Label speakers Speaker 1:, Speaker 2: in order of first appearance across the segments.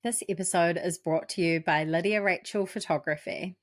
Speaker 1: This episode is brought to you by Lydia Rachel Photography.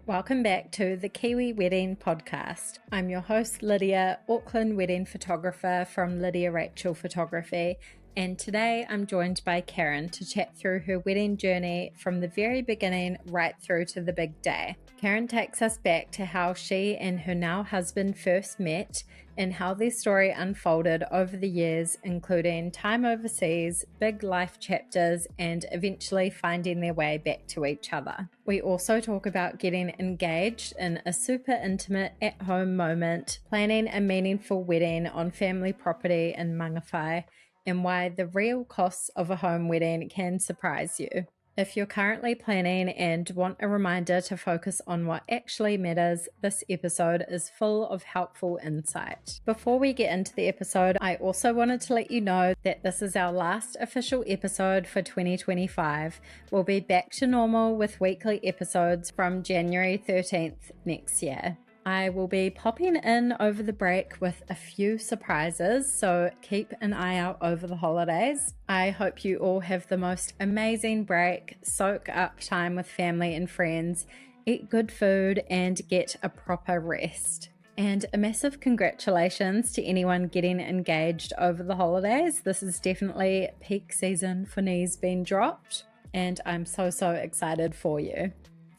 Speaker 1: Welcome back to the Kiwi Wedding Podcast. I'm your host, Lydia, Auckland wedding photographer from Lydia Rachel Photography, and today I'm joined by Caren to chat through her wedding journey from the very beginning right through to the big day. Caren takes us back to how she and her now husband first met and how their story unfolded over the years, including time overseas, big life chapters, and eventually finding their way back to each other. We also talk about getting engaged in a super intimate at-home moment, planning a meaningful wedding on family property in Mangawhai, and why the real costs of a home wedding can surprise you. If you're currently planning and want a reminder to focus on what actually matters, this episode is full of helpful insight. Before we get into the episode, I also wanted to let you know that this is our last official episode for 2025. We'll be back to normal with weekly episodes from January 13th next year. I will be popping in over the break with a few surprises, so keep an eye out over the holidays. I hope you all have the most amazing break, soak up time with family and friends, eat good food, and get a proper rest. And a massive congratulations to anyone getting engaged over the holidays. This is definitely peak season for knees being dropped, and I'm so excited for you.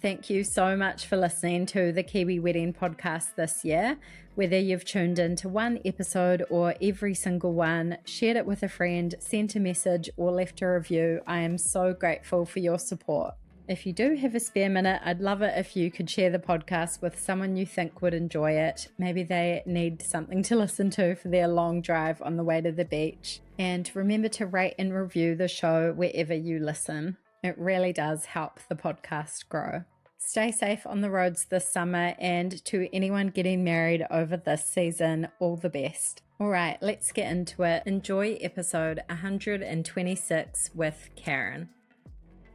Speaker 1: Thank you so much for listening to the Kiwi Wedding Podcast this year. Whether you've tuned into one episode or every single one, shared it with a friend, sent a message, or left a review, I am so grateful for your support. If you do have a spare minute, I'd love it if you could share the podcast with someone you think would enjoy it. Maybe they need something to listen to for their long drive on the way to the beach. And remember to rate and review the show wherever you listen. It really does help the podcast grow. Stay safe on the roads this summer, and to anyone getting married over this season, all the best. All right, let's get into it. Enjoy episode 126 with Caren.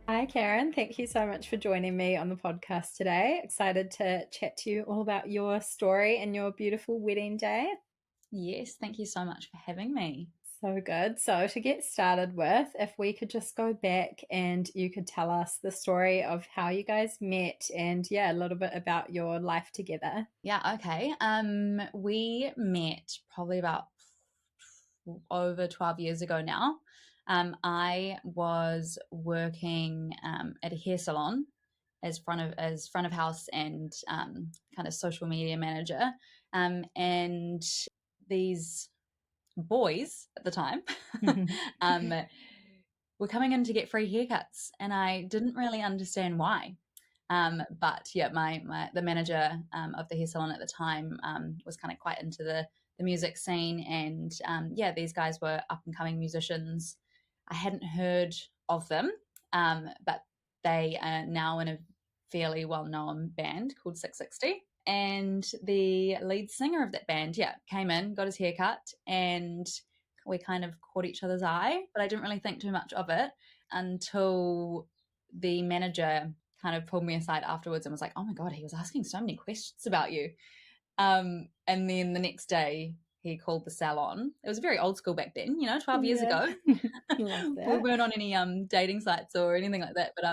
Speaker 1: Hi, Caren. Thank you so much for joining me on the podcast today. Excited to chat to you all about your story and your beautiful wedding day.
Speaker 2: Yes, thank you so much for having me.
Speaker 1: So good. So to get started with, if we could just go back and you could tell us the story of how you guys met and a little bit about your life together.
Speaker 2: Yeah, okay. We met probably about over 12 years ago now. I was working at a hair salon as front of house and kind of social media manager. And these boys at the time were coming in to get free haircuts, and I didn't really understand why. But yeah, the manager of the hair salon at the time was kind of quite into the music scene, and these guys were up and coming musicians. I hadn't heard of them, but they are now in a fairly well known band called 660. And the lead singer of that band, came in, got his hair cut, and we kind of caught each other's eye, but I didn't really think too much of it until the manager kind of pulled me aside afterwards and was like, oh my God, he was asking so many questions about you. And then the next day he called the salon. It was very old school back then, 12 years ago. We weren't on any dating sites or anything like that, but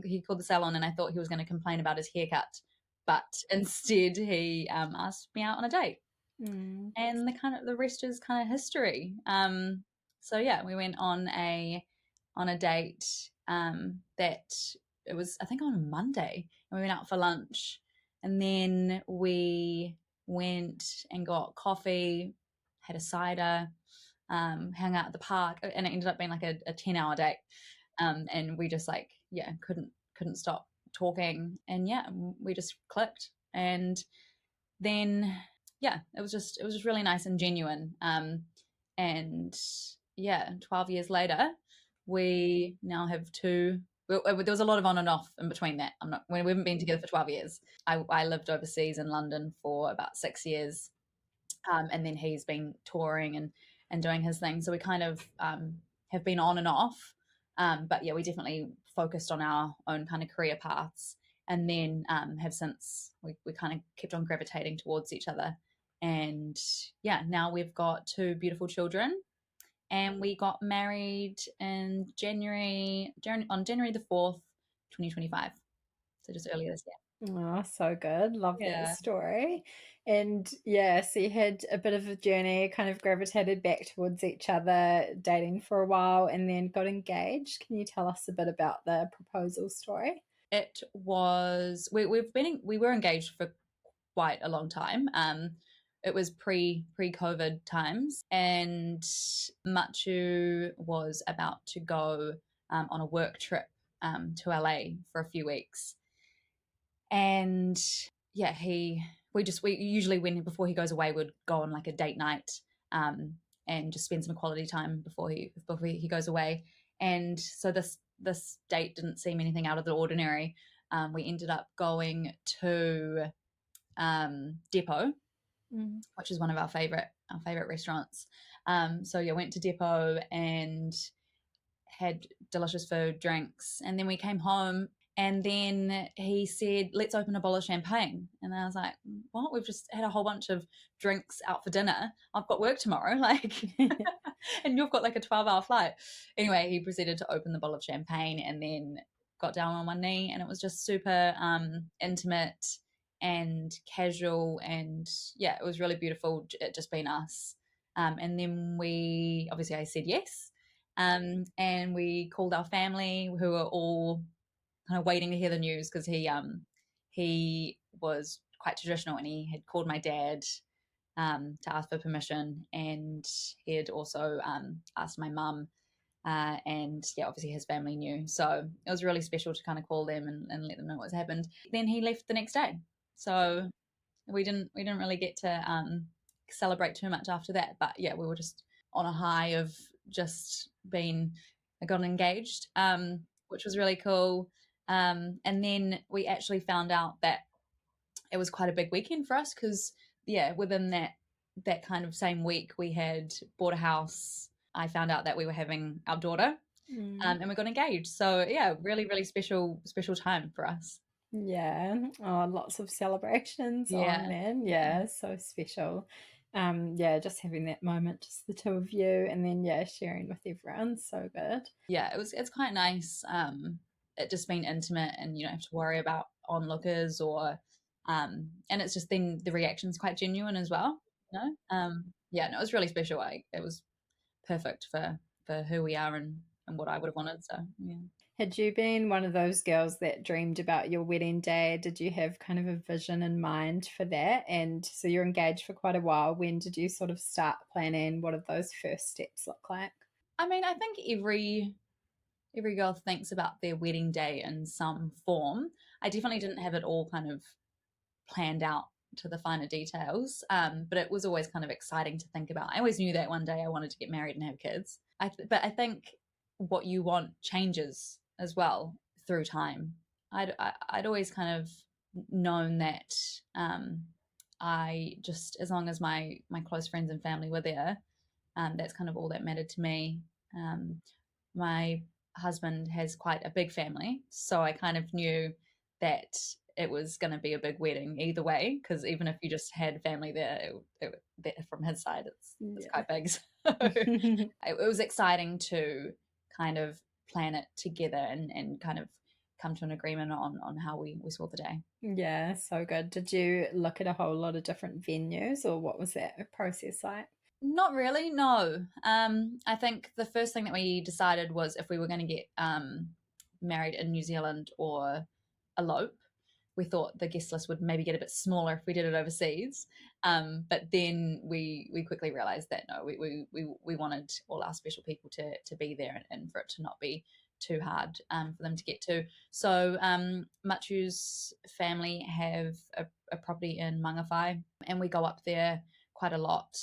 Speaker 2: he called the salon, and I thought he was going to complain about his haircut. But instead, he asked me out on a date, and the rest is kind of history. We went on a date that it was, I think, on a Monday, and we went out for lunch, and then we went and got coffee, had a cider, hung out at the park, and it ended up being like a 10-hour date, and we just couldn't stop talking, and we just clicked, and then it was just really nice and genuine, and 12 years later we now have two. There was a lot of on and off in between that. We haven't been together for 12 years. I lived overseas in London for about 6 years, and then he's been touring and doing his thing, so we kind of have been on and off. But we definitely focused on our own kind of career paths. and then have since we kind of kept on gravitating towards each other. And yeah, now we've got 2 beautiful children, and we got married in on January the 4th, 2025. So just earlier this year.
Speaker 1: Oh, so good. Love that
Speaker 2: Yeah.
Speaker 1: story. And yeah, so you had a bit of a journey, kind of gravitated back towards each other, dating for a while, and then got engaged. Can you tell us a bit about the proposal story?
Speaker 2: It was we were engaged for quite a long time. It was pre-COVID times, and Machu was about to go on a work trip to LA for a few weeks, and yeah, we usually, when before he goes away, would go on like a date night, and just spend some quality time before he goes away. And so this date didn't seem anything out of the ordinary. We ended up going to Depot, which is one of our favorite restaurants. So yeah, went to Depot and had delicious food, drinks, and then we came home. And then he said, "Let's open a bottle of champagne." And I was like, "What? We've just had a whole bunch of drinks out for dinner. I've got work tomorrow, like, and you've got like a 12-hour flight." Anyway, he proceeded to open the bottle of champagne and then got down on one knee, and it was just super intimate and casual, and yeah, it was really beautiful. It just being us. And then I said yes, and we called our family, who were all kind of waiting to hear the news, because he was quite traditional, and he had called my dad to ask for permission, and he had also asked my mum, and yeah, obviously his family knew, so it was really special to kind of call them and let them know what's happened. Then he left the next day, so we didn't really get to celebrate too much after that. But yeah, we were just on a high of just being got engaged, which was really cool. And then we actually found out that it was quite a big weekend for us, because yeah, within that kind of same week, we had bought a house. I found out that we were having our daughter, and we got engaged. So yeah, really, really special time for us.
Speaker 1: Yeah. Oh, lots of celebrations
Speaker 2: Yeah.
Speaker 1: on then. Yeah, so special. Yeah, just having that moment, just the two of you, and then yeah, sharing with everyone. So good.
Speaker 2: Yeah, it's quite nice. It just being intimate, and you don't have to worry about onlookers, or and it's just then the reaction's quite genuine as well. Yeah, no, it was really special. It was perfect for who we are, and what I would have wanted. So yeah.
Speaker 1: Had you been one of those girls that dreamed about your wedding day? Did you have kind of a vision in mind for that? And so you're engaged for quite a while. When did you sort of start planning? What did those first steps look like?
Speaker 2: I mean, I think every girl thinks about their wedding day in some form. I definitely didn't have it all kind of planned out to the finer details, but it was always kind of exciting to think about. I always knew that one day I wanted to get married and have kids. But I think what you want changes as well through time. I'd always kind of known that I just, as long as my close friends and family were there, that's kind of all that mattered to me. My husband has quite a big family, so I kind of knew that it was going to be a big wedding either way, because even if you just had family there, from his side, it's quite big. So it was exciting to kind of plan it together, and kind of come to an agreement on how we saw the day.
Speaker 1: Yeah, so good. Did you look at a whole lot of different venues, or what was that process like?
Speaker 2: Not really, no. I think the first thing that we decided was if we were going to get married in New Zealand or elope. We thought the guest list would maybe get a bit smaller if we did it overseas. But then we quickly realized that no, we wanted all our special people to be there, and for it to not be too hard for them to get to. So Machu's family have a property in Mangawhai, and we go up there quite a lot.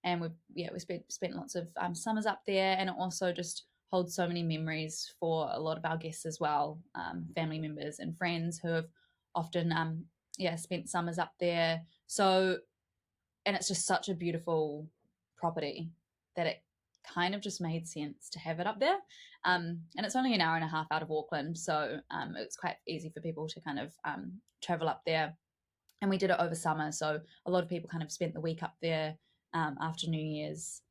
Speaker 2: And we spent lots of summers up there, and it also just holds so many memories for a lot of our guests as well, family members and friends who have often spent summers up there. So, and it's just such a beautiful property that it kind of just made sense to have it up there. And it's only an hour and a half out of Auckland, so it's quite easy for people to kind of travel up there. And we did it over summer, so a lot of people kind of spent the week up there after New Year's.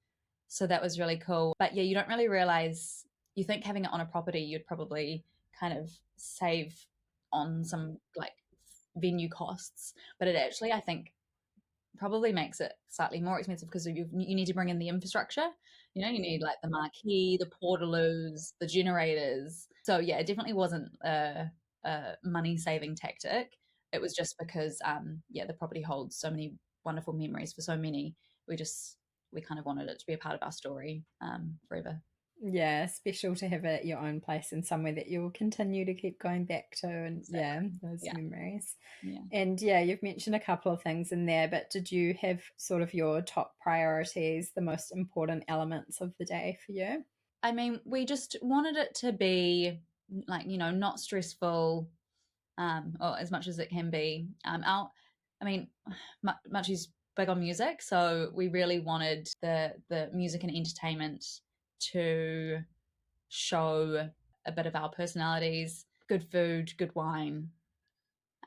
Speaker 2: So that was really cool. But yeah, you don't really realize, you think having it on a property, you'd probably kind of save on some like venue costs, but it actually, I think, probably makes it slightly more expensive because you need to bring in the infrastructure. You know, you need like the marquee, the portaloos, the generators. So yeah, it definitely wasn't a money saving tactic. It was just because yeah, the property holds so many wonderful memories for so many. We kind of wanted it to be a part of our story forever.
Speaker 1: Yeah, special to have it at your own place and somewhere that you will continue to keep going back to, and yeah,
Speaker 2: Exactly.
Speaker 1: those
Speaker 2: Yeah.
Speaker 1: memories.
Speaker 2: Yeah.
Speaker 1: And yeah, you've mentioned a couple of things in there, but did you have sort of your top priorities, the most important elements of the day for you?
Speaker 2: I mean, we just wanted it to be like, not stressful, or as much as it can be. I mean, much is big on music, so we really wanted the music and entertainment to show a bit of our personalities, good food, good wine,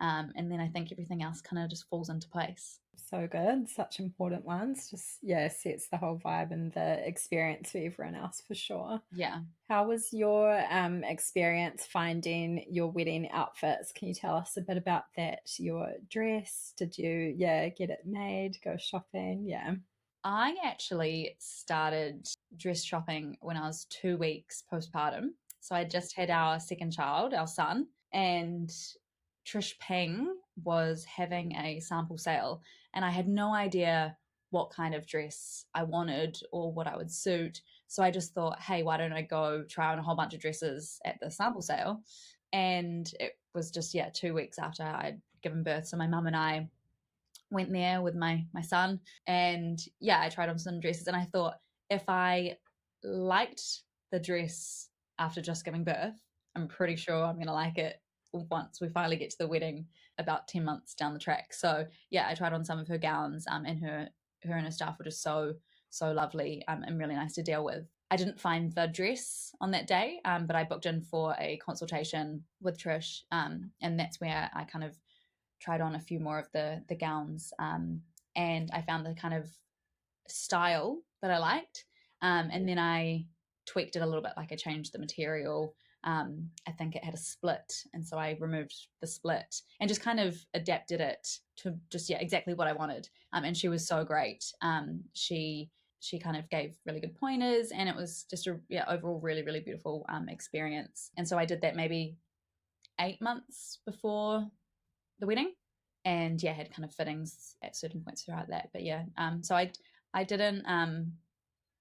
Speaker 2: and then I think everything else kind of just falls into place.
Speaker 1: So good, such important ones. Just yeah, sets the whole vibe and the experience for everyone else for sure.
Speaker 2: Yeah.
Speaker 1: How was your experience finding your wedding outfits? Can you tell us a bit about that? Your dress, did you, yeah, get it made, go shopping? Yeah.
Speaker 2: I actually started dress shopping when I was 2 weeks postpartum. So I just had our second child, our son, and Trish Ping was having a sample sale, and I had no idea what kind of dress I wanted or what I would suit. So I just thought, hey, why don't I go try on a whole bunch of dresses at the sample sale? And it was just, yeah, 2 weeks after I'd given birth. So my mum and I went there with my son, and yeah, I tried on some dresses, and I thought, if I liked the dress after just giving birth, I'm pretty sure I'm going to like it once we finally get to the wedding about 10 months down the track. So yeah, I tried on some of her gowns, and her and her staff were just so lovely, and really nice to deal with. I didn't find the dress on that day, but I booked in for a consultation with Trish, and that's where I kind of tried on a few more of the gowns, and I found the kind of style that I liked, and then I tweaked it a little bit. Like I changed the material. I think it had a split, and so I removed the split and just kind of adapted it to just, yeah, exactly what I wanted. And she was so great. She kind of gave really good pointers, and it was just a, yeah, overall really really beautiful experience. And so I did that maybe 8 months before the wedding, and yeah, had kind of fittings at certain points throughout that. But yeah, so I didn't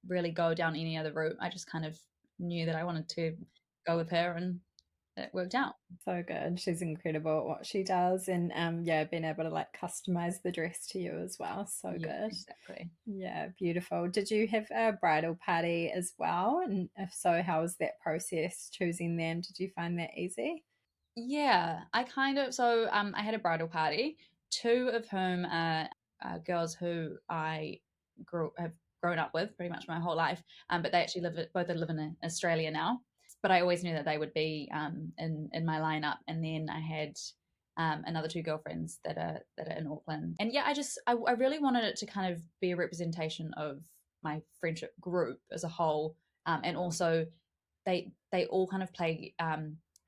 Speaker 2: really go down any other route. I just kind of knew that I wanted to go with her, and it worked out.
Speaker 1: So good. She's incredible at what she does, and yeah, being able to like customize the dress to you as well. So
Speaker 2: Yeah,
Speaker 1: good.
Speaker 2: exactly.
Speaker 1: Yeah, beautiful. Did you have a bridal party as well? And if so, how was that process choosing them? Did you find that easy?
Speaker 2: Yeah, I kind of, so I had a bridal party, two of whom are girls who I have grown up with pretty much my whole life, but they actually both live in Australia now. But I always knew that they would be in my lineup. And then I had another two girlfriends that are in Auckland. And yeah, I really wanted it to kind of be a representation of my friendship group as a whole, and also they all kind of play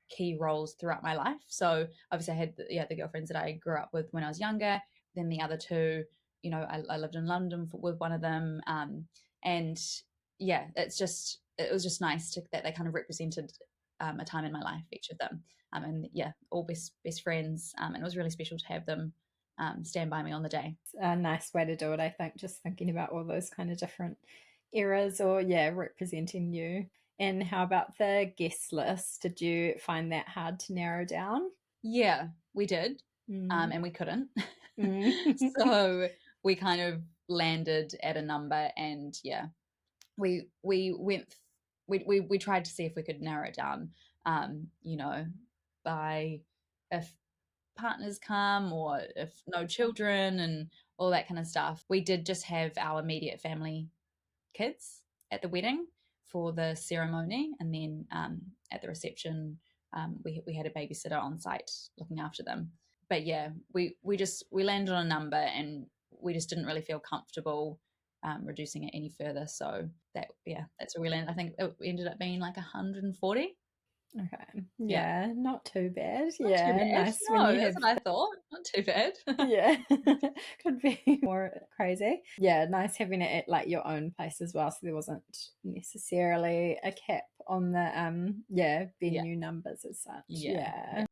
Speaker 2: key roles throughout my life. So obviously I had the girlfriends that I grew up with when I was younger. Then the other two, I lived in London with one of them, and yeah, it was just nice that they kind of represented a time in my life, each of them, and yeah, all best friends, and it was really special to have them stand by me on the day.
Speaker 1: It's a nice way to do it, I think, just thinking about all those kind of different eras or, yeah, representing you. And how about the guest list? Did you find that hard to narrow down?
Speaker 2: Yeah, we did,
Speaker 1: Mm.
Speaker 2: and we couldn't.
Speaker 1: Mm.
Speaker 2: So we kind of landed at a number, and yeah, we went we tried to see if we could narrow it down, by if partners come or if no children and all that kind of stuff. We did just have our immediate family kids at the wedding for the ceremony, and then at the reception, we had a babysitter on site looking after them. But yeah, we landed on a number, and we just didn't really feel comfortable reducing it any further. So that's where we landed. I think it ended up being like 140.
Speaker 1: Okay. Yeah, not too bad.
Speaker 2: Not
Speaker 1: Yeah,
Speaker 2: too bad.
Speaker 1: nice
Speaker 2: No,
Speaker 1: when you
Speaker 2: that's
Speaker 1: have.
Speaker 2: what I thought. Not too bad.
Speaker 1: Yeah, could be more crazy. Yeah, nice having it at like your own place as well, so there wasn't necessarily a cap on the venue numbers as such. Yeah.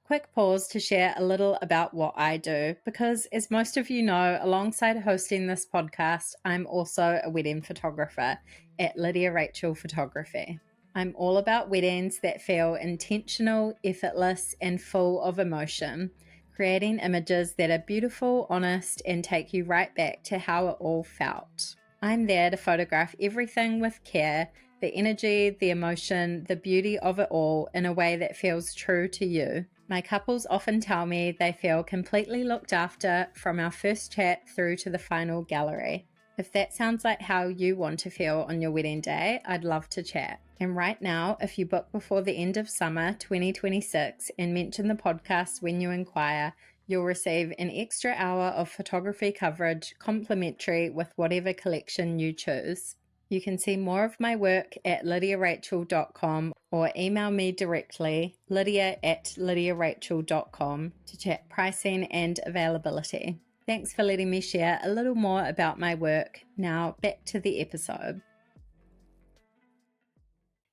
Speaker 1: Quick pause to share a little about what I do, because as most of you know, alongside hosting this podcast, I'm also a wedding photographer at Lydia Rachel Photography. I'm all about weddings that feel intentional, effortless, and full of emotion, creating images that are beautiful, honest, and take you right back to how it all felt. I'm there to photograph everything with care, the energy, the emotion, the beauty of it all in a way that feels true to you. My couples often tell me they feel completely looked after from our first chat through to the final gallery. If that sounds like how you want to feel on your wedding day, I'd love to chat. And right now, if you book before the end of summer 2026 and mention the podcast when you inquire, you'll receive an extra hour of photography coverage complimentary with whatever collection you choose. You can see more of my work at lydiarachel.com or email me directly, lydia@lydiarachel.com, to chat pricing and availability. Thanks for letting me share a little more about my work. Now back to the episode.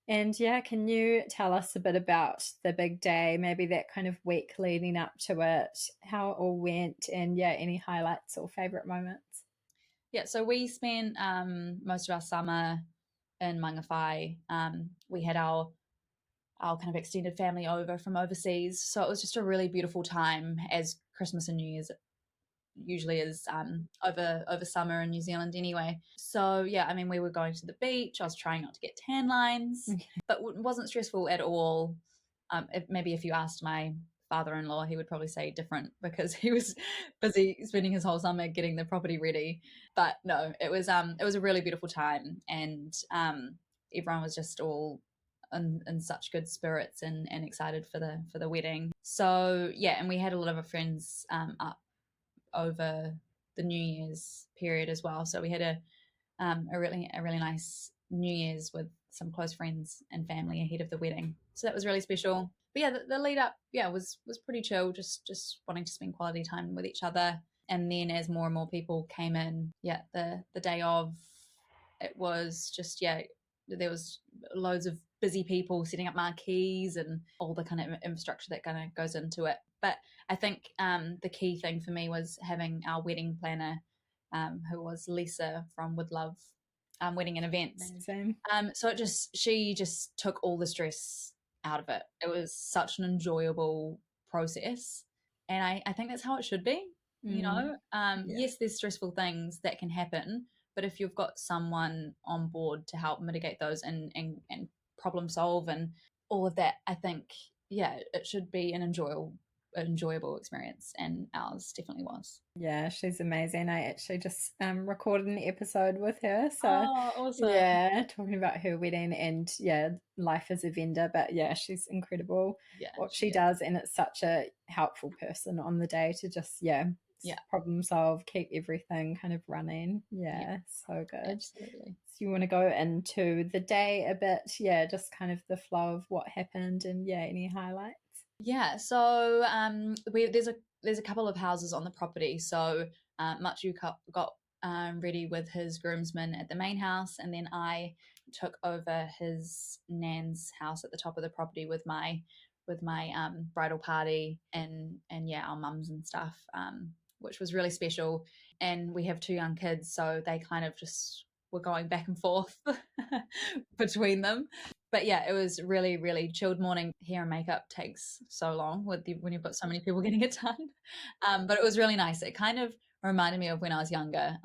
Speaker 1: And yeah, can you tell us a bit about the big day, maybe that kind of week leading up to it, how it all went, and any highlights or favourite moments?
Speaker 2: Yeah, so we spent most of our summer in Mangawhai. We had our kind of extended family over from overseas, so it was just a really beautiful time, as Christmas and New Year's usually is over summer in New Zealand anyway. So yeah, I mean, we were going to the beach. I was trying not to get tan lines, but it wasn't stressful at all. If you asked my father-in-law, he would probably say different, because he was busy spending his whole summer getting the property ready. But no, it was a really beautiful time, and everyone was just all in such good spirits and excited for the wedding. So yeah, and we had a lot of our friends up over the New Year's period as well. So we had a really nice New Year's with some close friends and family ahead of the wedding. So that was really special. But yeah, the lead up, was pretty chill. Just wanting to spend quality time with each other. And then as more and more people came in, the day of, it was just there was loads of busy people setting up marquees and all the kind of infrastructure that kind of goes into it. But I think the key thing for me was having our wedding planner, who was Lisa from With Love Wedding and Events.
Speaker 1: Amazing.
Speaker 2: So she just took all the stress out of it. It was such an enjoyable process, and I think that's how it should be. You know, yes, there's stressful things that can happen, but if you've got someone on board to help mitigate those and problem solve and all of that, I think it should be an enjoyable experience, and ours definitely was.
Speaker 1: Yeah, she's amazing. I actually just recorded an episode with her, so
Speaker 2: awesome.
Speaker 1: talking about her wedding and life as a vendor. But she's incredible what she does, and it's such a helpful person on the day to just problem solve, keep everything kind of running. So good.
Speaker 2: Absolutely.
Speaker 1: So you want to go into the day a bit, just kind of the flow of what happened and any highlights?
Speaker 2: Yeah, so there's a couple of houses on the property. So Machu got ready with his groomsmen at the main house, and then I took over his nan's house at the top of the property with my bridal party and our mums and stuff, which was really special. And we have 2 young kids, so they kind of just were going back and forth between them. But yeah, it was really, really chilled morning. Hair and makeup takes so long when you've got so many people getting it done. But it was really nice. It kind of reminded me of when I was younger,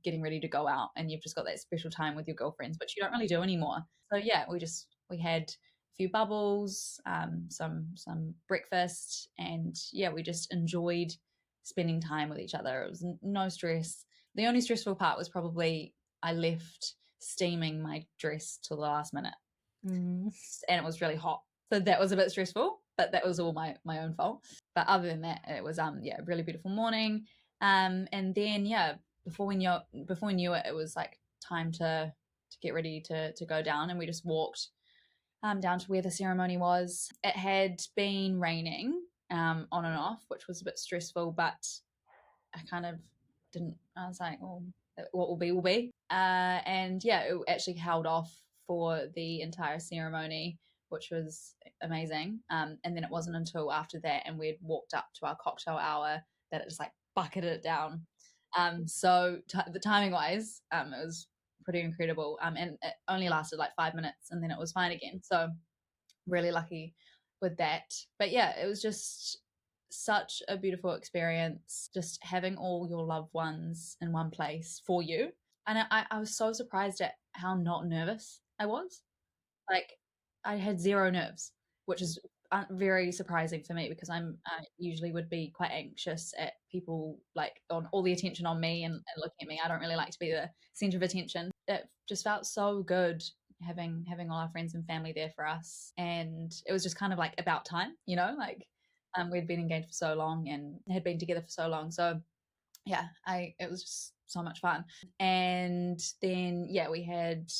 Speaker 2: getting ready to go out, and you've just got that special time with your girlfriends, which you don't really do anymore. So yeah, we had a few bubbles, some breakfast, and we just enjoyed spending time with each other. It was no stress. The only stressful part was probably I left steaming my dress till the last minute,
Speaker 1: Mm.
Speaker 2: and it was really hot, so that was a bit stressful, but that was all my own fault. But other than that, it was a really beautiful morning. And then before we knew it, it was like time to get ready to go down, and we just walked down to where the ceremony was. It had been raining on and off, which was a bit stressful, but I kind of didn't. I was like, oh, what will be, will be. And it actually held off for the entire ceremony, which was amazing. And then it wasn't until after that, and we'd walked up to our cocktail hour, that it just like bucketed it down. So the timing wise, it was pretty incredible. And it only lasted like 5 minutes, and then it was fine again. So really lucky with that. But it was just such a beautiful experience, just having all your loved ones in one place for you. And I was so surprised at how not nervous I was. Like, I had zero nerves, which is very surprising for me, because I usually would be quite anxious at people, like on all the attention on me and looking at me. I don't really like to be the center of attention. It just felt so good having all our friends and family there for us, and it was just kind of like about time, like we'd been engaged for so long and had been together for so long. So it was just so much fun. And then we had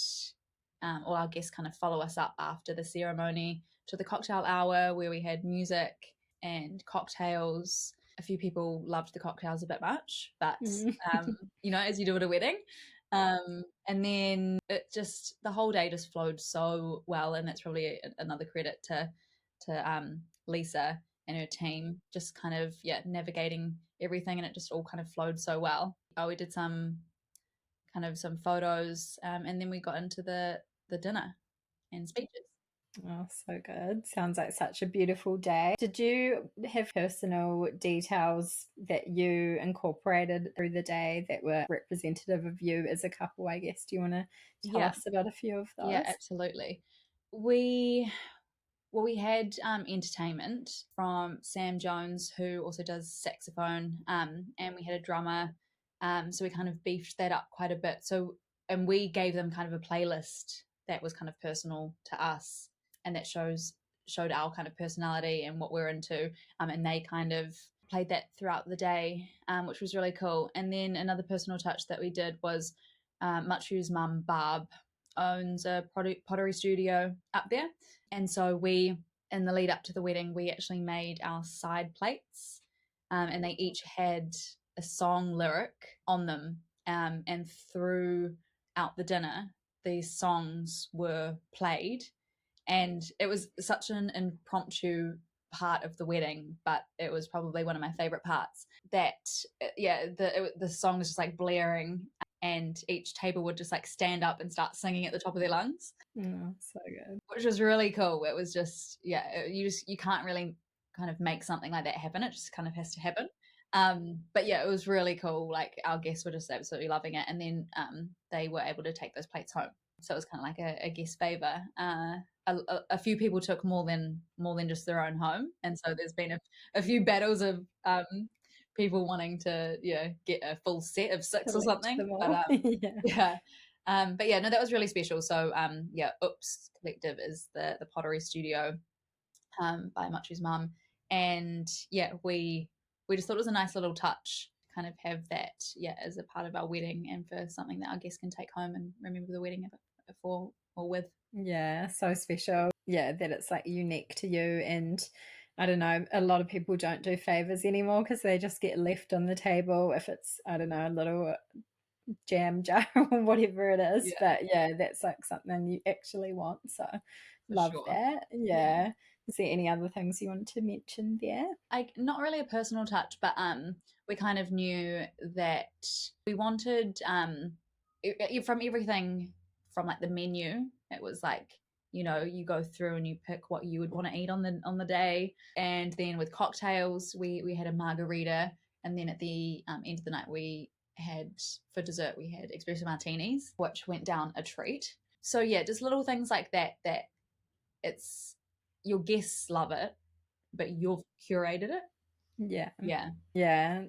Speaker 2: all our guests kind of follow us up after the ceremony to the cocktail hour, where we had music and cocktails. A few people loved the cocktails a bit much, but as you do at a wedding. And then the whole day just flowed so well, and that's probably another credit to Lisa and her team, just kind of navigating everything, and it just all kind of flowed so well. We did some photos, and then we got into the dinner and speeches.
Speaker 1: Oh, so good. Sounds like such a beautiful day. Did you have personal details that you incorporated through the day that were representative of you as a couple, I guess? Do you want to tell us about a few of those?
Speaker 2: Yeah, absolutely. We had entertainment from Sam Jones, who also does saxophone, and we had a drummer. So we kind of beefed that up quite a bit. And we gave them kind of a playlist that was kind of personal to us, and that showed our kind of personality and what we're into. And they kind of played that throughout the day, which was really cool. And then another personal touch that we did was Machu's mum, Barb, owns a pottery studio up there. And so in the lead up to the wedding, we actually made our side plates, and they each had a song lyric on them. And throughout the dinner, these songs were played, and it was such an impromptu part of the wedding, but it was probably one of my favorite parts. That the song was just like blaring, and each table would just like stand up and start singing at the top of their lungs.
Speaker 1: Oh, so good.
Speaker 2: Which was really cool. It was just you can't really kind of make something like that happen. It just kind of has to happen. But it was really cool. Like, our guests were just absolutely loving it, and then they were able to take those plates home. So it was kind of like a guest favor. A few people took more than just their own home, and so there's been a few battles of people wanting to get a full set of 6 or something. But no, that was really special. So Oops Collective is the pottery studio by Machu's mum, and we just thought it was a nice little touch, kind of have that as a part of our wedding, and for something that our guests can take home and remember the wedding for or with.
Speaker 1: Yeah, so special. Yeah, that it's like unique to you. And I don't know, a lot of people don't do favors anymore because they just get left on the table if it's, I don't know, a little jam jar or whatever it is. But that's like something you actually want. So love that. Yeah. Is there any other things you want to mention there?
Speaker 2: Not really a personal touch, but we kind of knew that we wanted from everything, from like the menu. It was like, you go through and you pick what you would want to eat on the day. And then with cocktails, we had a margarita, and then at the end of the night, for dessert we had espresso martinis, which went down a treat. So just little things like that it's your guests love it, but you've curated it.
Speaker 1: Yeah.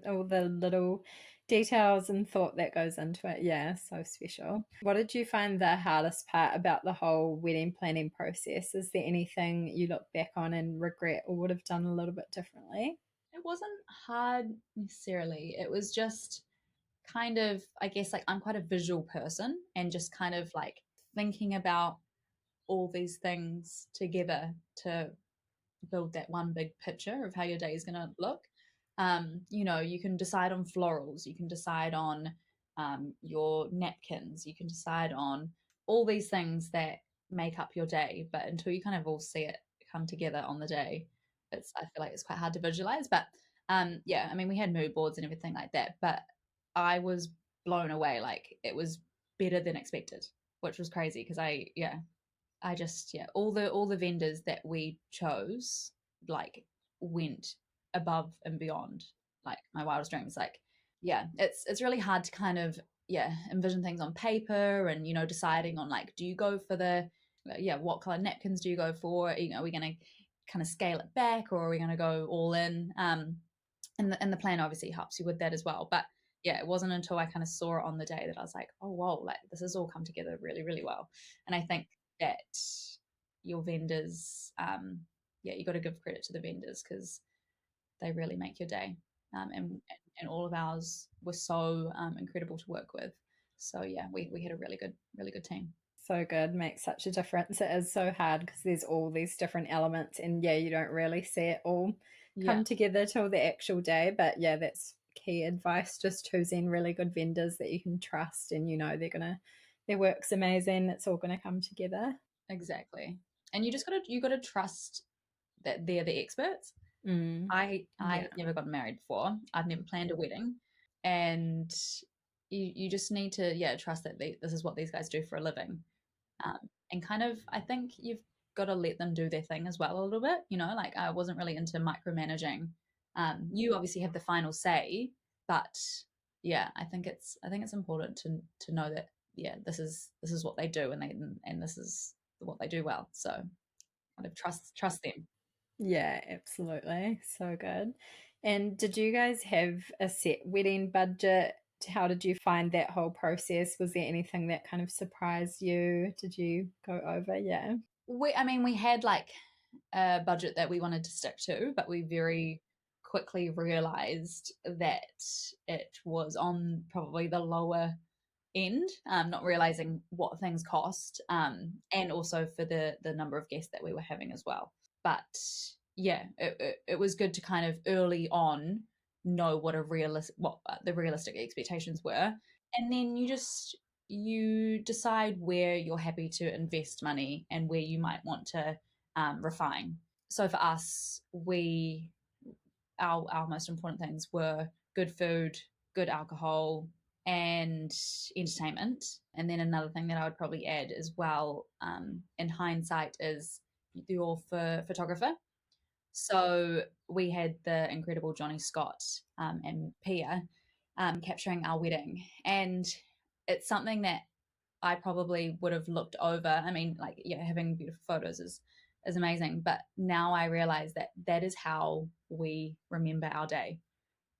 Speaker 1: All the little details and thought that goes into it. Yeah, so special. What did you find the hardest part about the whole wedding planning process? Is there anything you look back on and regret or would have done a little bit differently?
Speaker 2: It wasn't hard necessarily. It was just kind of, I guess, like I'm quite a visual person and just kind of like thinking about all these things together to build that one big picture of how your day is going to look. You can decide on florals, you can decide on your napkins, you can decide on all these things that make up your day. But until you kind of all see it come together on the day, I feel like it's quite hard to visualize. But yeah, I mean, we had mood boards and everything like that, but I was blown away. Like it was better than expected, which was crazy because I just all the vendors that we chose like went above and beyond like my wildest dreams. Like it's really hard to kind of envision things on paper and deciding on like do you go for the what color napkins do you go for? Are we going to kind of scale it back or are we going to go all in? And the plan obviously helps you with that as well. But yeah, it wasn't until I kind of saw it on the day that I was like, oh whoa, like this has all come together really, really well. And I think that your vendors, you got to give credit to the vendors because they really make your day. And all of ours were so incredible to work with. So yeah, we had a really good team.
Speaker 1: So good, makes such a difference. It is so hard because there's all these different elements, and yeah, you don't really see it all come together till the actual day. But yeah, that's key advice, just choosing really good vendors that you can trust and their work's amazing, it's all gonna come together.
Speaker 2: Exactly. And you gotta trust that they're the experts. I had never gotten married before. I'd never planned a wedding, and you just need to trust that this is what these guys do for a living, and kind of I think you've got to let them do their thing as well a little bit. Like I wasn't really into micromanaging. You obviously have the final say, but yeah, I think it's important to know that this is what they do and this is what they do well. So kind of trust them.
Speaker 1: Yeah, absolutely. So good. And did you guys have a set wedding budget? How did you find that whole process? Was there anything that kind of surprised you? Did you go over? Yeah.
Speaker 2: We had like a budget that we wanted to stick to, but we very quickly realized that it was on probably the lower end, not realizing what things cost, and also for the number of guests that we were having as well. But yeah, it was good to kind of early on know what the realistic expectations were, and then you decide where you're happy to invest money and where you might want to refine. So for us, our most important things were good food, good alcohol, and entertainment. And then another thing that I would probably add as well, in hindsight, is your photographer. So we had the incredible Johnny Scott and Pia capturing our wedding, and it's something that I probably would have looked over. I mean, like, yeah, having beautiful photos is amazing, but now I realize that that is how we remember our day.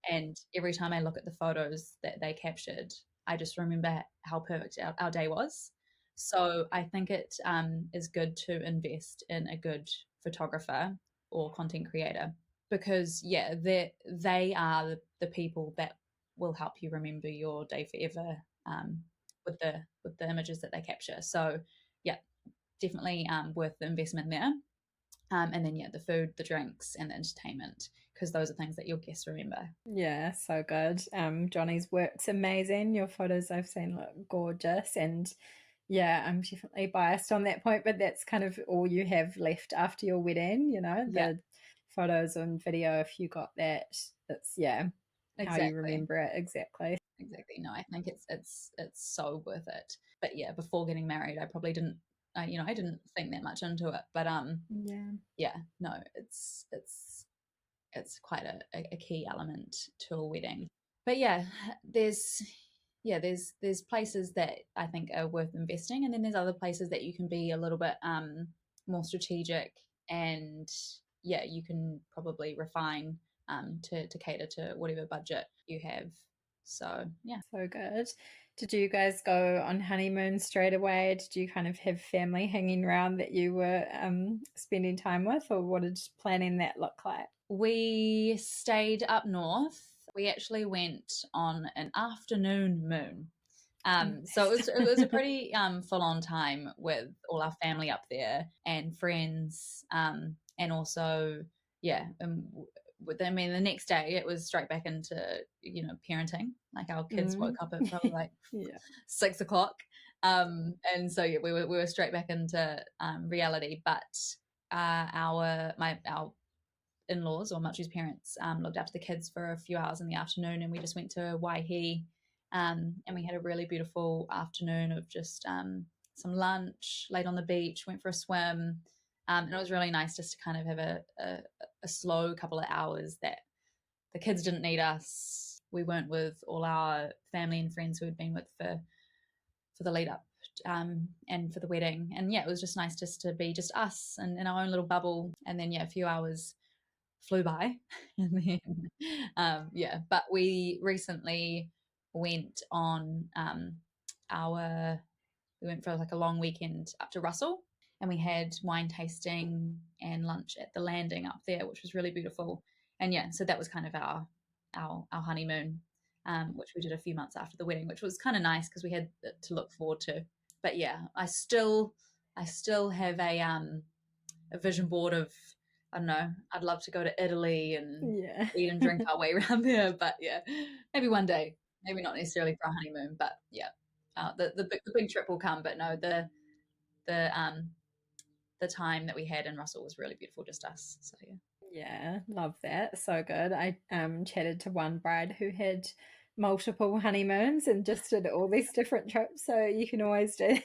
Speaker 2: And every time I look at the photos that they captured, I just remember how perfect our day was. So I think it is good to invest in a good photographer or content creator because they are the people that will help you remember your day forever, with the images that they capture. So yeah, definitely worth the investment there. And then the food, the drinks, and the entertainment, because those are things that your guests remember.
Speaker 1: Yeah, so good. Johnny's work's amazing. Your photos I've seen look gorgeous, and yeah, I'm definitely biased on that point, but that's kind of all you have left after your wedding,
Speaker 2: Yeah,
Speaker 1: the photos and video. If you got that, it's how you
Speaker 2: exactly.
Speaker 1: remember it exactly.
Speaker 2: Exactly. No, I think it's so worth it. But yeah, before getting married, I probably didn't. I didn't think that much into it. But
Speaker 1: Yeah.
Speaker 2: yeah, no, it's quite a key element to a wedding. But there's places that I think are worth investing, and then there's other places that you can be a little bit more strategic, and you can probably refine to cater to whatever budget you have. So yeah.
Speaker 1: So good. Did you guys go on honeymoon straight away? Did you kind of have family hanging around that you were spending time with, or what did planning that look like?
Speaker 2: We stayed up north. We actually went on an afternoon moon. So it was a pretty full on time with all our family up there and friends, and also I mean the next day it was straight back into parenting. Like our kids woke up at probably like
Speaker 1: Yeah.
Speaker 2: 6 o'clock, and so yeah, we were straight back into reality. But our in-laws or Machu's parents looked after the kids for a few hours in the afternoon, and we just went to Waihi, and we had a really beautiful afternoon of just some lunch, laid on the beach, went for a swim, and it was really nice just to kind of have a slow couple of hours that the kids didn't need us. We weren't with all our family and friends who had been with for the lead up, and for the wedding. And yeah, it was just nice just to be just us and in our own little bubble. And then yeah, a few hours flew by. And then but we recently went on our we went for like a long weekend up to Russell, and we had wine tasting and lunch at the landing up there, which was really beautiful. And yeah, so that was kind of our honeymoon, which we did a few months after the wedding, which was kind of nice because we had to look forward to. But yeah, I still have a vision board of, I don't know, I'd love to go to Italy and eat and drink our way around there. But yeah, maybe one day, maybe not necessarily for a honeymoon, but yeah, the big trip will come. But no, the time that we had in Russell was really beautiful, just us. So yeah.
Speaker 1: Yeah, love that. So good. I chatted to one bride who had multiple honeymoons and just did all these different trips. So you can always do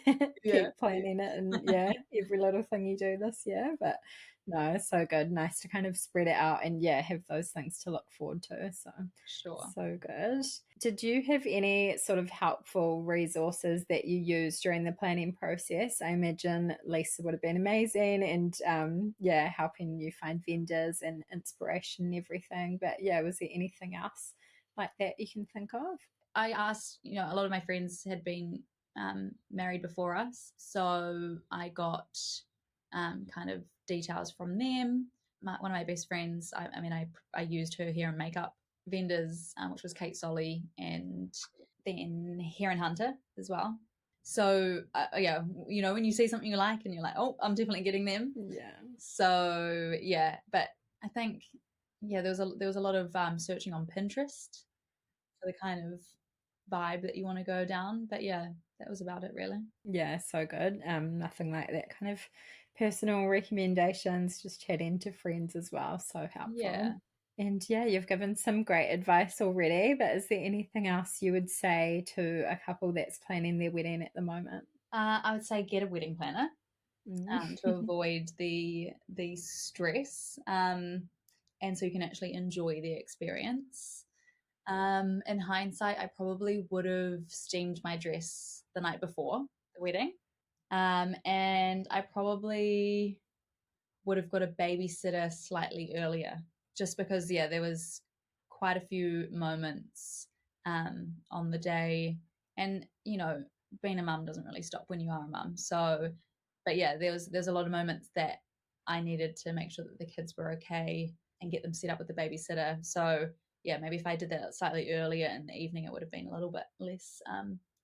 Speaker 1: keep planning it, and yeah, every little thing you do this year. But no, so good. Nice to kind of spread it out and yeah, have those things to look forward to. So
Speaker 2: Sure.
Speaker 1: so good. Did you have any sort of helpful resources that you used during the planning process? I imagine Lisa would have been amazing and yeah, helping you find vendors and inspiration and everything. But yeah, was there anything else like that you can think of?
Speaker 2: I asked, a lot of my friends had been married before us, so I got kind of details from them. One of my best friends, I used her hair and makeup vendors, which was Kate Solly, and then Hair and Hunter as well. So yeah, when you see something you like and you're like, oh, I'm definitely getting them.
Speaker 1: Yeah.
Speaker 2: So yeah, but I think there was a lot of searching on Pinterest for the kind of vibe that you want to go down. But yeah, that was about it really.
Speaker 1: Yeah, so good. Nothing like that kind of personal recommendations, just chatting to friends as well. So helpful.
Speaker 2: Yeah.
Speaker 1: And yeah, you've given some great advice already, but is there anything else you would say to a couple that's planning their wedding at the moment?
Speaker 2: I would say get a wedding planner to avoid the stress, and so you can actually enjoy the experience. In hindsight, I probably would have steamed my dress the night before the wedding, and I probably would have got a babysitter slightly earlier, just because there was quite a few moments on the day, and being a mum doesn't really stop when you are a mum. So, but yeah, there's a lot of moments that I needed to make sure that the kids were okay and get them set up with the babysitter. So yeah, maybe if I did that slightly earlier in the evening, it would have been a little bit less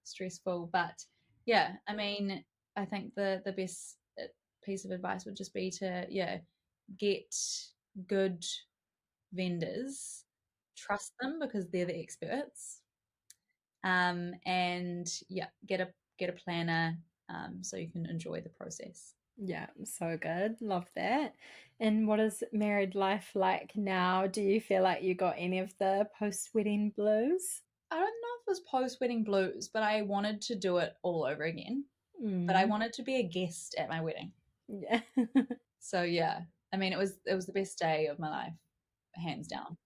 Speaker 2: stressful. But yeah, I mean, I think the best piece of advice would just be to get good vendors, trust them because they're the experts, and get a planner, so you can enjoy the process.
Speaker 1: Yeah, so good. Love that. And what is married life like now? Do you feel like you got any of the post-wedding blues?
Speaker 2: I don't know if it was post-wedding blues, but I wanted to do it all over again. But I wanted to be a guest at my wedding.
Speaker 1: Yeah.
Speaker 2: So yeah, I mean, it was the best day of my life, hands down.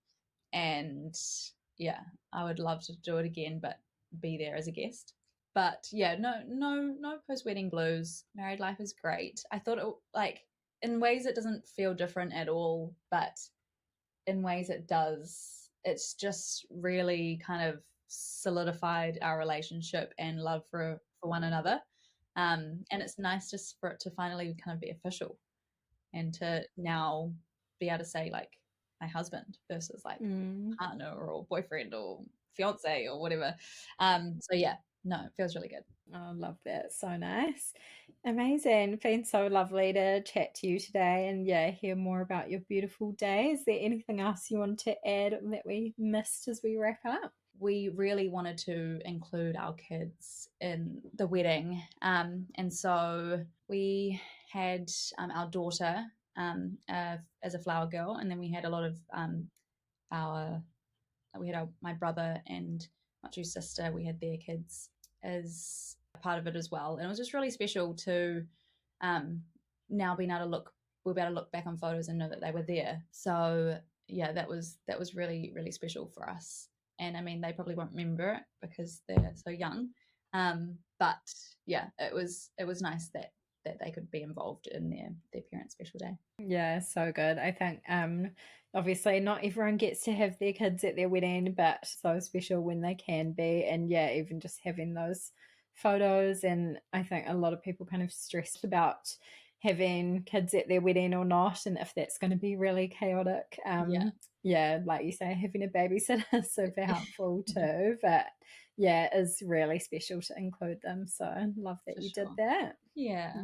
Speaker 2: And yeah, I would love to do it again, but be there as a guest. But yeah, no post-wedding blues. Married life is great. I thought it, in ways it doesn't feel different at all, but in ways it does. It's just really kind of solidified our relationship and love for one another. And it's nice just for it to finally kind of be official and to now be able to say like my husband versus like partner or boyfriend or fiance or whatever. So yeah, no, it feels really good.
Speaker 1: Oh, I love that. So nice. Amazing. Been so lovely to chat to you today and yeah, hear more about your beautiful day. Is there anything else you want to add that we missed as we wrap up?
Speaker 2: We really wanted to include our kids in the wedding. And so we had our daughter as a flower girl, and then we had a lot of my brother and my two sister, we had their kids as a part of it as well. And it was just really special to now being able to we'll be able to look back on photos and know that they were there. So yeah, that was really, really special for us. And I mean, they probably won't remember it because they're so young. But yeah, it was nice that they could be involved in their parents' special day.
Speaker 1: Yeah, so good. I think obviously not everyone gets to have their kids at their wedding, but so special when they can be. And yeah, even just having those photos. And I think a lot of people kind of stressed about having kids at their wedding or not, and if that's going to be really chaotic. Yeah, like you say, having a babysitter is super helpful too. But yeah, it's really special to include them. So I love that you did that.
Speaker 2: Yeah.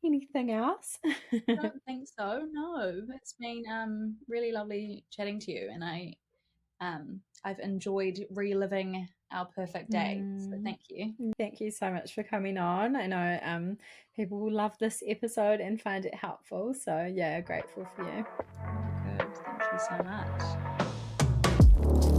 Speaker 1: Anything else?
Speaker 2: I don't think so. No, it's been really lovely chatting to you, and I've enjoyed reliving our perfect day. So thank you.
Speaker 1: Thank you so much for coming on. I know people will love this episode and find it helpful. So yeah, grateful for you.
Speaker 2: Good. Thank you so much.